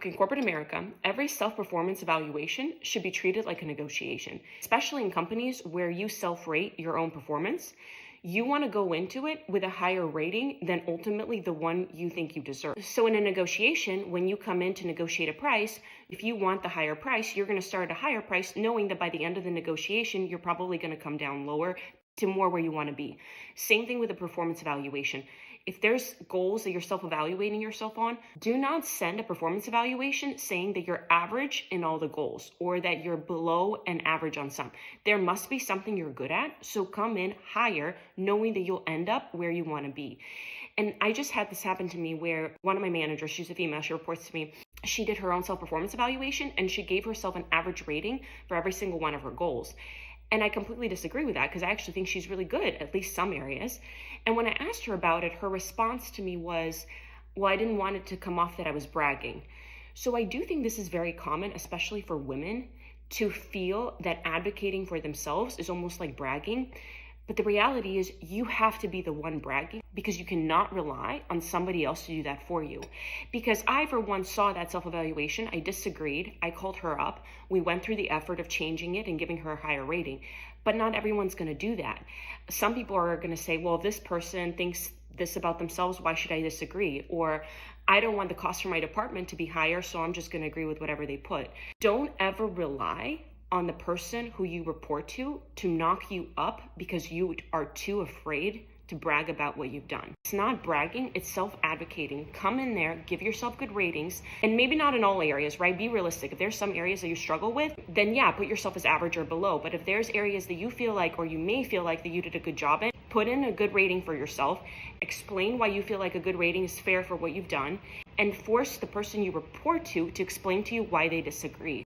In corporate America, every self-performance evaluation should be treated like a negotiation, especially in companies where you self-rate your own performance. You want to go into it with a higher rating than ultimately the one you think you deserve. So in a negotiation, when you come in to negotiate a price, if you want the higher price, you're going to start at a higher price, knowing that by the end of the negotiation, you're probably going to come down lower to more where you want to be. Same thing with a performance evaluation. If there's goals that you're self-evaluating yourself on, do not send a performance evaluation saying that you're average in all the goals or that you're below and average on some. There must be something you're good at, so come in higher knowing that you'll end up where you want to be. And I just had this happen to me where one of my managers, she's a female, she reports to me, she did her own self-performance evaluation and she gave herself an average rating for every single one of her goals. And I completely disagree with that because I actually think she's really good, at least some areas. And when I asked her about it, her response to me was, well, I didn't want it to come off that I was bragging. So I do think this is very common, especially for women, to feel that advocating for themselves is almost like bragging. But the reality is you have to be the one bragging because you cannot rely on somebody else to do that for you. Because I, for one, saw that self-evaluation. I disagreed. I called her up. We went through the effort of changing it and giving her a higher rating. But not everyone's going to do that. Some people are going to say, well, if this person thinks this about themselves, why should I disagree? Or I don't want the cost for my department to be higher, so I'm just going to agree with whatever they put. Don't ever rely on the person who you report to knock you up because you are too afraid to brag about what you've done. It's not bragging, it's self-advocating. Come in there, give yourself good ratings, and maybe not in all areas, right? Be realistic. If there's some areas that you struggle with, then yeah, put yourself as average or below. But if there's areas that you feel like, or you may feel like that you did a good job in, put in a good rating for yourself, explain why you feel like a good rating is fair for what you've done, and force the person you report to explain to you why they disagree.